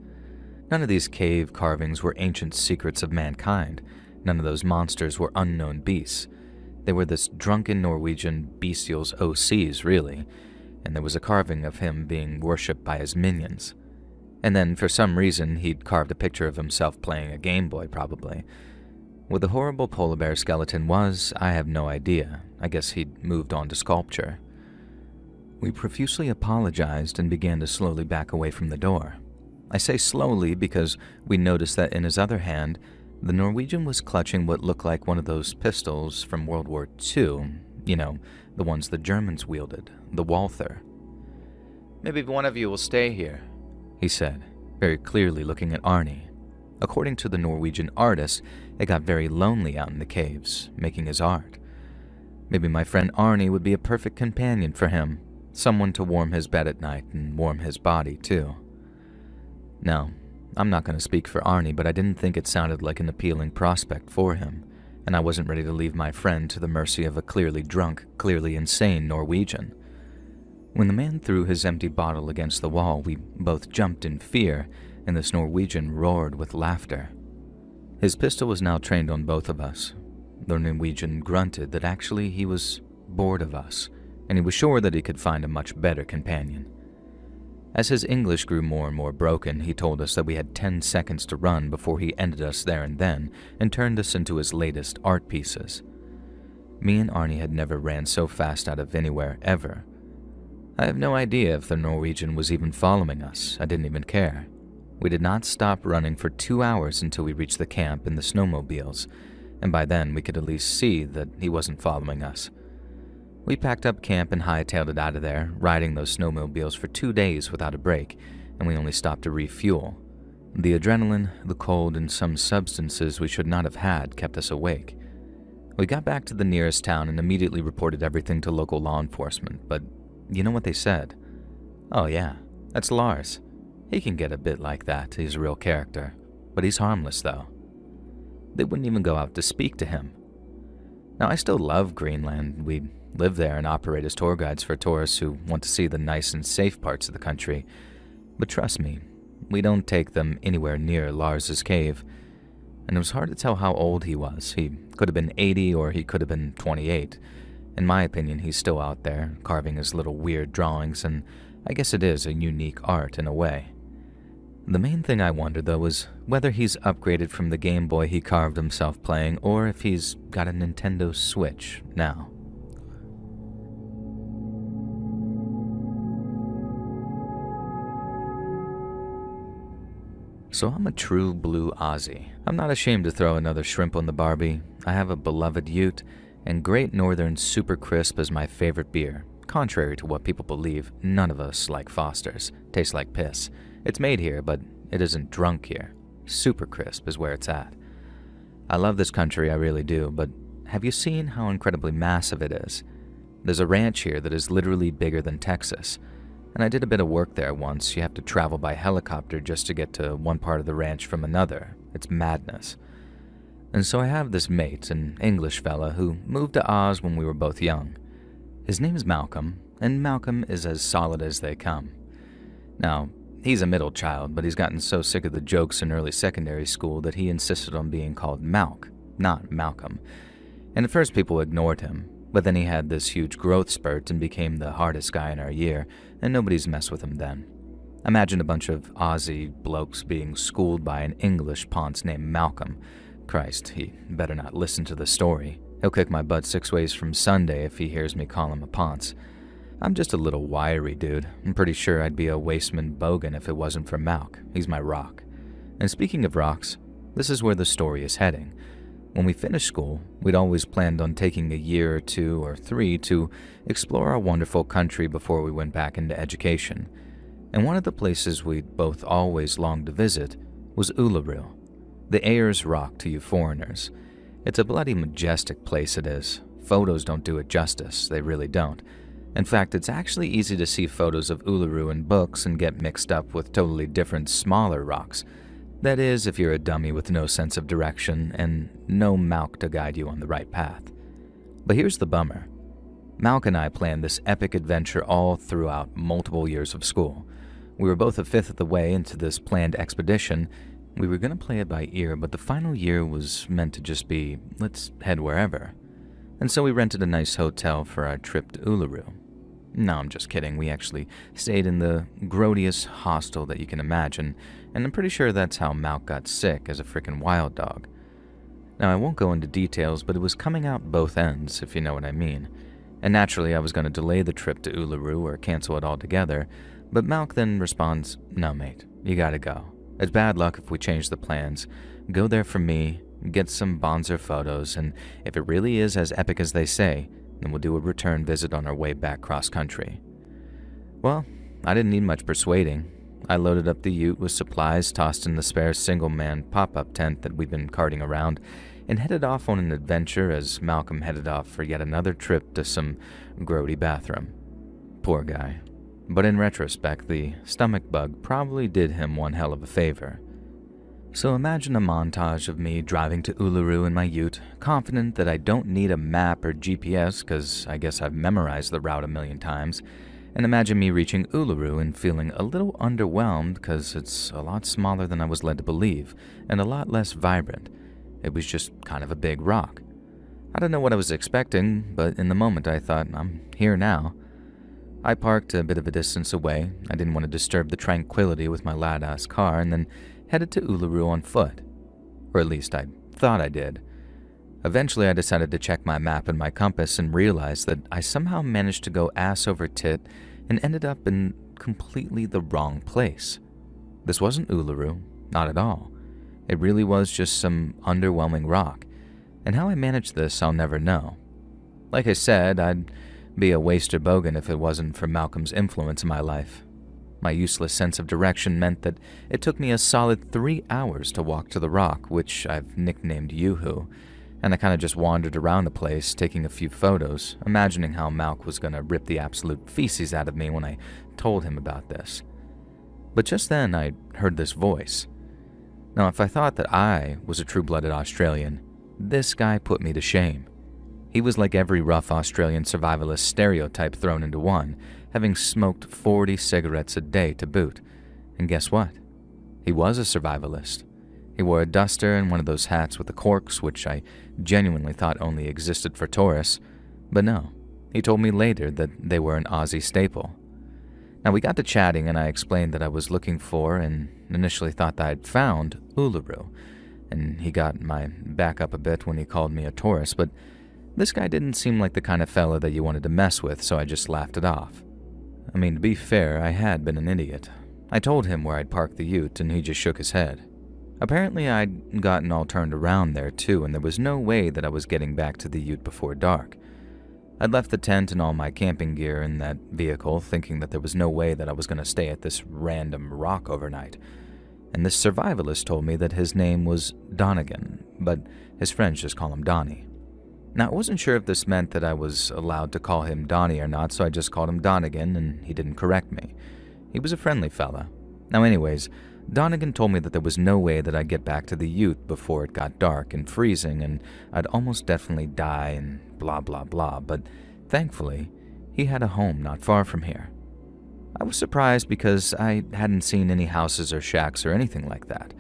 None of these cave carvings were ancient secrets of mankind. None of those monsters were unknown beasts. They were this drunken Norwegian bestial's OCs, really, and there was a carving of him being worshipped by his minions. And then, for some reason, he'd carved a picture of himself playing a Game Boy, probably. What the horrible polar bear skeleton was, I have no idea. I guess he'd moved on to sculpture. We profusely apologized and began to slowly back away from the door. I say slowly because we noticed that in his other hand, the Norwegian was clutching what looked like one of those pistols from World War II. You know, the ones the Germans wielded, the Walther. "Maybe one of you will stay here," he said, very clearly looking at Arnie. According to the Norwegian artist, it got very lonely out in the caves, making his art. Maybe my friend Arnie would be a perfect companion for him, someone to warm his bed at night and warm his body, too. Now, I'm not going to speak for Arnie, but I didn't think it sounded like an appealing prospect for him, and I wasn't ready to leave my friend to the mercy of a clearly drunk, clearly insane Norwegian. When the man threw his empty bottle against the wall, we both jumped in fear, and this Norwegian roared with laughter. His pistol was now trained on both of us. The Norwegian grunted that actually he was bored of us, and he was sure that he could find a much better companion. As his English grew more and more broken, he told us that we had 10 seconds to run before he ended us there and then and turned us into his latest art pieces. Me and Arnie had never ran so fast out of anywhere, ever. I have no idea if the Norwegian was even following us. I didn't even care. We did not stop running for 2 hours until we reached the camp in the snowmobiles, and by then we could at least see that he wasn't following us. We packed up camp and hightailed it out of there, riding those snowmobiles for 2 days without a break, and we only stopped to refuel. The adrenaline, the cold, and some substances we should not have had kept us awake. We got back to the nearest town and immediately reported everything to local law enforcement, but you know what they said? "Oh yeah, that's Lars. He can get a bit like that, he's a real character, but he's harmless though." They wouldn't even go out to speak to him. Now I still love Greenland. We live there and operate as tour guides for tourists who want to see the nice and safe parts of the country. But trust me, we don't take them anywhere near Lars's cave. And it was hard to tell how old he was. He could have been 80 or he could have been 28. In my opinion, he's still out there, carving his little weird drawings, and I guess it is a unique art in a way. The main thing I wonder, though, is whether he's upgraded from the Game Boy he carved himself playing, or if he's got a Nintendo Switch now. So I'm a true blue Aussie. I'm not ashamed to throw another shrimp on the Barbie. I have a beloved Ute, and Great Northern Super Crisp is my favorite beer. Contrary to what people believe, none of us like Foster's. Tastes like piss. It's made here, but it isn't drunk here. Super Crisp is where it's at. I love this country, I really do, but have you seen how incredibly massive it is? There's a ranch here that is literally bigger than Texas. And I did a bit of work there once. You have to travel by helicopter just to get to one part of the ranch from another. It's madness. And so I have this mate, an English fella, who moved to Oz when we were both young. His name is Malcolm, and Malcolm is as solid as they come. Now, he's a middle child, but he's gotten so sick of the jokes in early secondary school that he insisted on being called Malk, not Malcolm. And at first people ignored him, but then he had this huge growth spurt and became the hardest guy in our year, and nobody's messed with him then. Imagine a bunch of Aussie blokes being schooled by an English ponce named Malcolm. Christ, he better not listen to the story. He'll kick my butt 6 ways from Sunday if he hears me call him a ponce. I'm just a little wiry dude. I'm pretty sure I'd be a Wasteman Bogan if it wasn't for Malk. He's my rock. And speaking of rocks, this is where the story is heading. When we finished school, we'd always planned on taking a year or 2 or 3 to explore our wonderful country before we went back into education. And one of the places we'd both always longed to visit was Uluru, the Ayers Rock to you foreigners. It's a bloody majestic place it is. Photos don't do it justice, they really don't. In fact, it's actually easy to see photos of Uluru in books and get mixed up with totally different, smaller rocks. That is, if you're a dummy with no sense of direction and no Malk to guide you on the right path. But here's the bummer. Malk and I planned this epic adventure all throughout multiple years of school. We were both a fifth of the way into this planned expedition. We were going to play it by ear, but the final year was meant to just be, let's head wherever. And so we rented a nice hotel for our trip to Uluru. No, I'm just kidding. We actually stayed in the grodiest hostel that you can imagine, and I'm pretty sure that's how Malk got sick as a frickin' wild dog. Now, I won't go into details, but it was coming out both ends, if you know what I mean. And naturally, I was going to delay the trip to Uluru or cancel it altogether, but Malk then responds, "No, mate, you gotta go. It's bad luck if we change the plans. Go there for me, get some Bonzer photos, and if it really is as epic as they say, then we'll do a return visit on our way back cross-country." Well, I didn't need much persuading. I loaded up the ute with supplies, tossed in the spare single-man pop-up tent that we'd been carting around, and headed off on an adventure as Malcolm headed off for yet another trip to some grody bathroom. Poor guy. But in retrospect, the stomach bug probably did him one hell of a favor. So imagine a montage of me driving to Uluru in my ute, confident that I don't need a map or GPS because I guess I've memorized the route a million times, and imagine me reaching Uluru and feeling a little underwhelmed because it's a lot smaller than I was led to believe, and a lot less vibrant. It was just kind of a big rock. I don't know what I was expecting, but in the moment I thought, I'm here now. I parked a bit of a distance away. I didn't want to disturb the tranquility with my loud-ass car, and then headed to Uluru on foot. Or at least I thought I did. Eventually, I decided to check my map and my compass and realized that I somehow managed to go ass over tit and ended up in completely the wrong place. This wasn't Uluru, not at all. It really was just some underwhelming rock, and how I managed this I'll never know. Like I said, I'd be a waster bogan if it wasn't for Malcolm's influence in my life. My useless sense of direction meant that it took me a solid 3 hours to walk to the rock, which I've nicknamed Yoo-Hoo, and I kind of just wandered around the place, taking a few photos, imagining how Malk was going to rip the absolute feces out of me when I told him about this. But just then, I heard this voice. Now, if I thought that I was a true-blooded Australian, this guy put me to shame. He was like every rough Australian survivalist stereotype thrown into one, having smoked 40 cigarettes a day to boot. And guess what? He was a survivalist. He wore a duster and one of those hats with the corks, which I genuinely thought only existed for tourists. But no, he told me later that they were an Aussie staple. Now, we got to chatting and I explained that I was looking for and initially thought that I'd found Uluru, and he got my back up a bit when he called me a tourist, but this guy didn't seem like the kind of fella that you wanted to mess with, so I just laughed it off. I mean, to be fair, I had been an idiot. I told him where I'd parked the ute and he just shook his head. Apparently, I'd gotten all turned around there too, and there was no way that I was getting back to the ute before dark. I'd left the tent and all my camping gear in that vehicle, thinking that there was no way that I was going to stay at this random rock overnight. And this survivalist told me that his name was Donegan, but his friends just call him Donnie. Now, I wasn't sure if this meant that I was allowed to call him Donnie or not, so I just called him Donegan, and he didn't correct me. He was a friendly fella. Now anyways, Donegan told me that there was no way that I'd get back to the ute before it got dark and freezing, and I'd almost definitely die and blah blah blah, but thankfully, he had a home not far from here. I was surprised because I hadn't seen any houses or shacks or anything like that.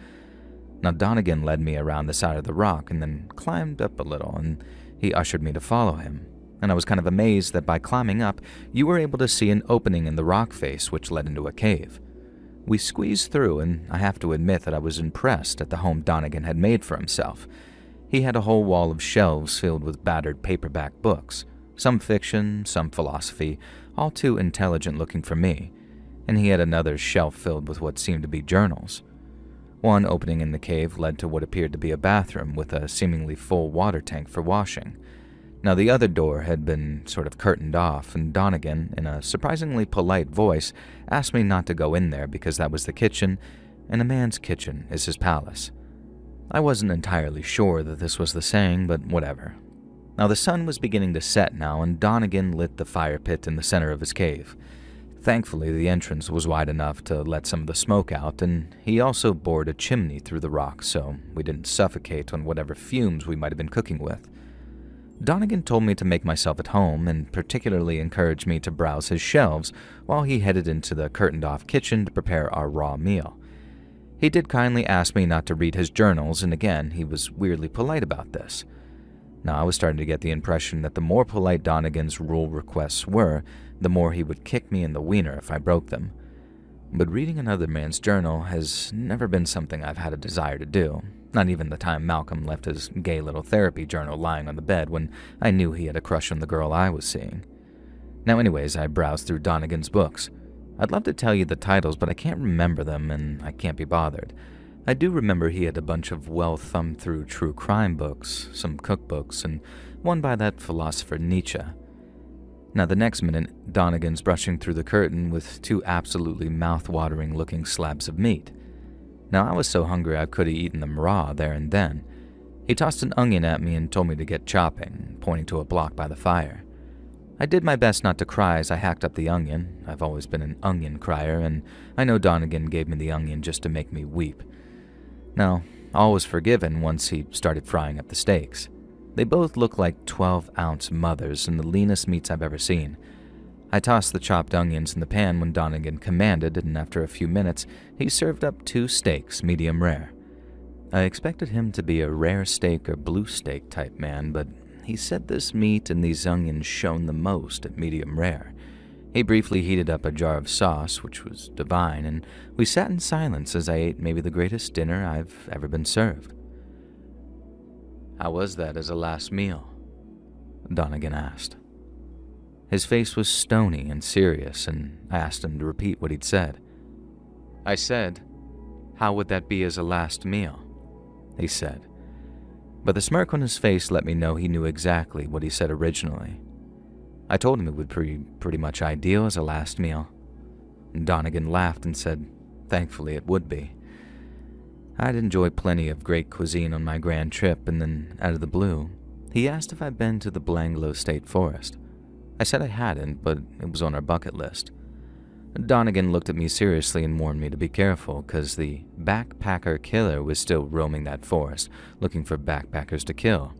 Now Donegan led me around the side of the rock and then climbed up a little, and he ushered me to follow him, and I was kind of amazed that by climbing up, you were able to see an opening in the rock face which led into a cave. We squeezed through, and I have to admit that I was impressed at the home Donegan had made for himself. He had a whole wall of shelves filled with battered paperback books, some fiction, some philosophy, all too intelligent looking for me, and he had another shelf filled with what seemed to be journals. One opening in the cave led to what appeared to be a bathroom with a seemingly full water tank for washing. Now, the other door had been sort of curtained off, and Donegan, in a surprisingly polite voice, asked me not to go in there because that was the kitchen, and a man's kitchen is his palace. I wasn't entirely sure that this was the saying, but whatever. Now, the sun was beginning to set now, and Donegan lit the fire pit in the center of his cave. Thankfully, the entrance was wide enough to let some of the smoke out, and he also bored a chimney through the rock so we didn't suffocate on whatever fumes we might have been cooking with. Donegan told me to make myself at home and particularly encouraged me to browse his shelves while he headed into the curtained-off kitchen to prepare our raw meal. He did kindly ask me not to read his journals, and again, he was weirdly polite about this. Now, I was starting to get the impression that the more polite Donegan's rule requests were, the more he would kick me in the wiener if I broke them. But reading another man's journal has never been something I've had a desire to do, not even the time Malcolm left his gay little therapy journal lying on the bed when I knew he had a crush on the girl I was seeing. Now anyways, I browsed through Donegan's books. I'd love to tell you the titles, but I can't remember them and I can't be bothered. I do remember he had a bunch of well-thumbed-through true crime books, some cookbooks, and one by that philosopher Nietzsche. Now, the next minute, Donegan's brushing through the curtain with 2 absolutely mouth-watering looking slabs of meat. Now, I was so hungry I could have eaten them raw there and then. He tossed an onion at me and told me to get chopping, pointing to a block by the fire. I did my best not to cry as I hacked up the onion. I've always been an onion crier, and I know Donegan gave me the onion just to make me weep. Now, all was forgiven once he started frying up the steaks. They both looked like 12-ounce mothers and the leanest meats I've ever seen. I tossed the chopped onions in the pan when Donegan commanded, and after a few minutes, he served up 2 steaks, medium rare. I expected him to be a rare steak or blue steak type man, but he said this meat and these onions shone the most at medium rare. He briefly heated up a jar of sauce, which was divine, and we sat in silence as I ate maybe the greatest dinner I've ever been served. "How was that as a last meal?" Donegan asked. His face was stony and serious, and I asked him to repeat what he'd said. I said, "How would that be as a last meal?" he said. But the smirk on his face let me know he knew exactly what he said originally. I told him it would be pretty much ideal as a last meal. Donegan laughed and said, thankfully it would be. I'd enjoyed plenty of great cuisine on my grand trip, and then, out of the blue, he asked if I'd been to the Blanglo State Forest. I said I hadn't, but it was on our bucket list. Donegan looked at me seriously and warned me to be careful, because the backpacker killer was still roaming that forest, looking for backpackers to kill.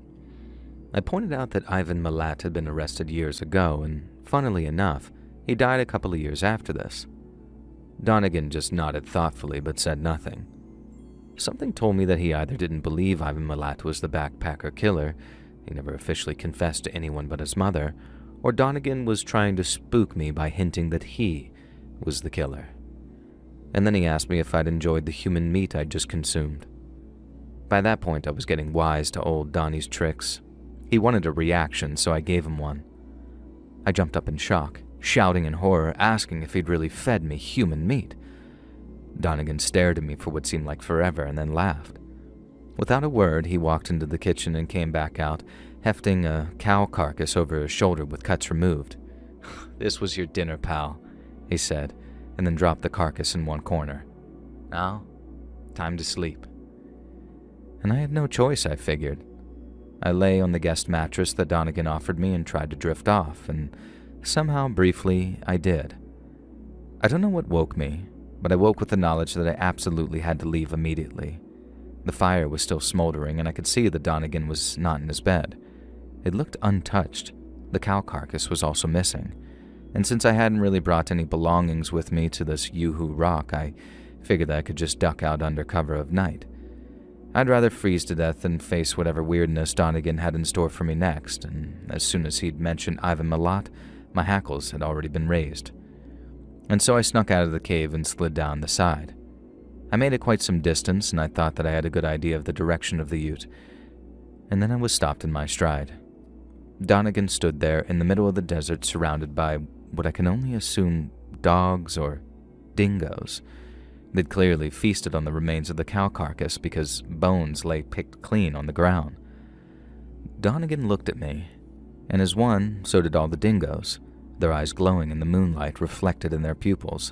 I pointed out that Ivan Milat had been arrested years ago, and funnily enough, he died a couple of years after this. Donegan just nodded thoughtfully but said nothing. Something told me that he either didn't believe Ivan Milat was the backpacker killer, he never officially confessed to anyone but his mother, or Donegan was trying to spook me by hinting that he was the killer. And then he asked me if I'd enjoyed the human meat I'd just consumed. By that point, I was getting wise to old Donnie's tricks. He wanted a reaction, so I gave him one. I jumped up in shock, shouting in horror, asking if he'd really fed me human meat. Donegan stared at me for what seemed like forever and then laughed. Without a word, he walked into the kitchen and came back out, hefting a cow carcass over his shoulder with cuts removed. "This was your dinner, pal," he said, and then dropped the carcass in one corner. "Now, time to sleep." And I had no choice, I figured. I lay on the guest mattress that Donegan offered me and tried to drift off, and somehow, briefly, I did. I don't know what woke me, but I woke with the knowledge that I absolutely had to leave immediately. The fire was still smoldering, and I could see that Donegan was not in his bed. It looked untouched. The cow carcass was also missing, and since I hadn't really brought any belongings with me to this Yoo-Hoo Rock, I figured that I could just duck out under cover of night. I'd rather freeze to death than face whatever weirdness Donegan had in store for me next, and as soon as he'd mentioned Ivan Milat, my hackles had already been raised. And so I snuck out of the cave and slid down the side. I made it quite some distance, and I thought that I had a good idea of the direction of the ute, and then I was stopped in my stride. Donegan stood there in the middle of the desert, surrounded by what I can only assume dogs or dingoes. They'd clearly feasted on the remains of the cow carcass because bones lay picked clean on the ground. Donegan looked at me, and as one, so did all the dingoes, their eyes glowing in the moonlight reflected in their pupils,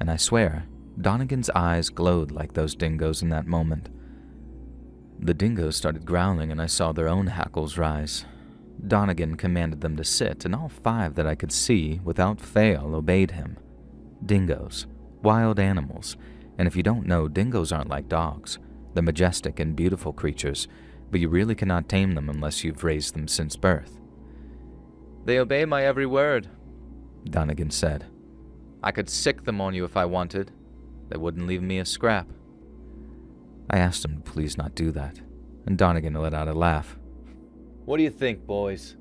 and I swear, Donegan's eyes glowed like those dingoes in that moment. The dingoes started growling, and I saw their own hackles rise. Donegan commanded them to sit, and all 5 that I could see, without fail, obeyed him. Dingoes. Wild animals, and if you don't know, dingoes aren't like dogs. They're majestic and beautiful creatures, but you really cannot tame them unless you've raised them since birth. "They obey my every word," Donegan said. "I could sick them on you if I wanted. They wouldn't leave me a scrap." I asked him to please not do that, and Donegan let out a laugh. "What do you think, boys?"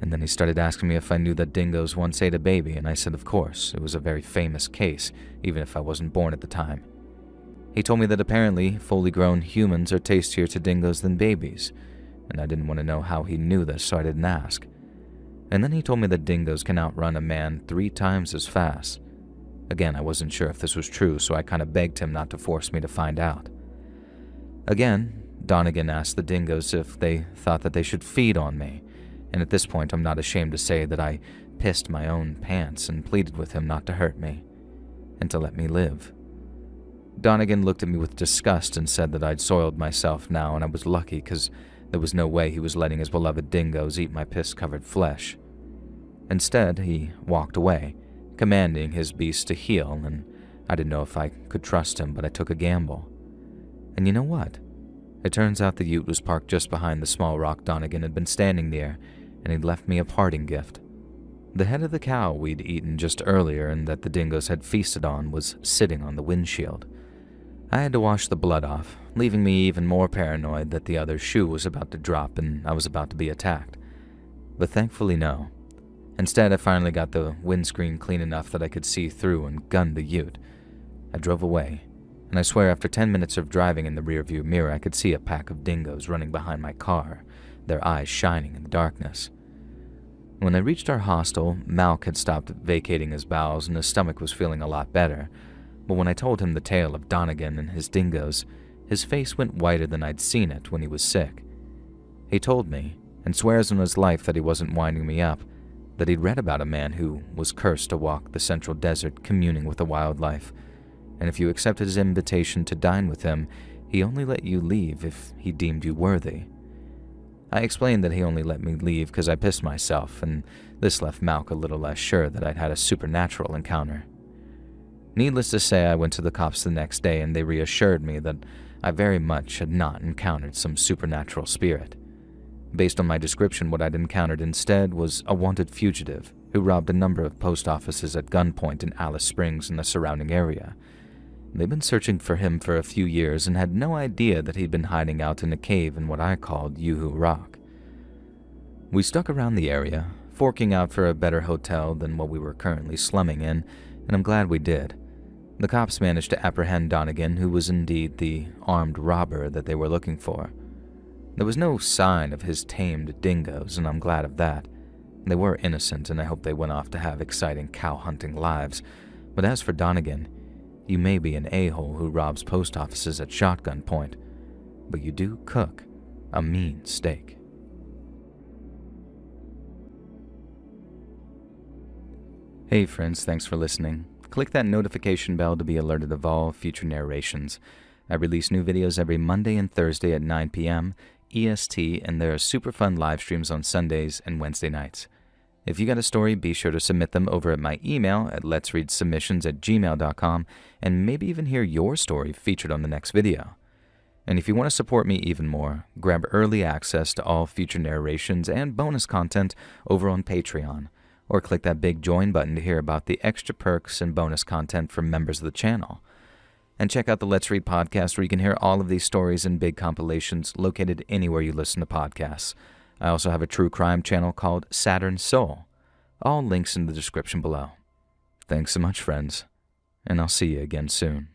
And then he started asking me if I knew that dingoes once ate a baby, and I said of course, it was a very famous case, even if I wasn't born at the time. He told me that apparently fully grown humans are tastier to dingoes than babies, and I didn't want to know how he knew this, so I didn't ask. And then he told me that dingoes can outrun a man 3 times as fast. Again, I wasn't sure if this was true, so I kind of begged him not to force me to find out. Again, Donegan asked the dingoes if they thought that they should feed on me, and at this point I'm not ashamed to say that I pissed my own pants and pleaded with him not to hurt me, and to let me live. Donegan looked at me with disgust and said that I'd soiled myself now, and I was lucky because there was no way he was letting his beloved dingoes eat my piss-covered flesh. Instead, he walked away, commanding his beast to heel, and I didn't know if I could trust him, but I took a gamble. And you know what? It turns out the ute was parked just behind the small rock Donegan had been standing near, and he'd left me a parting gift. The head of the cow we'd eaten just earlier and that the dingoes had feasted on was sitting on the windshield. I had to wash the blood off, leaving me even more paranoid that the other shoe was about to drop and I was about to be attacked. But thankfully no. Instead, I finally got the windscreen clean enough that I could see through and gunned the ute. I drove away, And I swear after 10 minutes of driving in the rearview mirror, I could see a pack of dingoes running behind my car, their eyes shining in the darkness. When I reached our hostel, Malk had stopped vacating his bowels and his stomach was feeling a lot better, but when I told him the tale of Donegan and his dingoes, his face went whiter than I'd seen it when he was sick. He told me, and swears on his life that he wasn't winding me up, that he'd read about a man who was cursed to walk the central desert communing with the wildlife, and if you accepted his invitation to dine with him, he only let you leave if he deemed you worthy. I explained that he only let me leave because I pissed myself, and this left Malk a little less sure that I'd had a supernatural encounter. Needless to say, I went to the cops the next day and they reassured me that I very much had not encountered some supernatural spirit. Based on my description, what I'd encountered instead was a wanted fugitive who robbed a number of post offices at gunpoint in Alice Springs and the surrounding area. They'd been searching for him for a few years and had no idea that he'd been hiding out in a cave in what I called Yoo-Hoo Rock. We stuck around the area, forking out for a better hotel than what we were currently slumming in, and I'm glad we did. The cops managed to apprehend Donegan, who was indeed the armed robber that they were looking for. There was no sign of his tamed dingoes, and I'm glad of that. They were innocent, and I hope they went off to have exciting cow-hunting lives. But as for Donegan, you may be an a-hole who robs post offices at shotgun point, but you do cook a mean steak. Hey friends, thanks for listening. Click that notification bell to be alerted of all future narrations. I release new videos every Monday and Thursday at 9 p.m. EST, and there are super fun live streams on Sundays and Wednesday nights. If you got a story, be sure to submit them over at my email at letsreadsubmissions@gmail.com and maybe even hear your story featured on the next video. And if you want to support me even more, grab early access to all future narrations and bonus content over on Patreon, or click that big join button to hear about the extra perks and bonus content from members of the channel. And check out the Let's Read podcast where you can hear all of these stories and big compilations located anywhere you listen to podcasts. I also have a true crime channel called Saturn Soul. All links in the description below. Thanks so much, friends, and I'll see you again soon.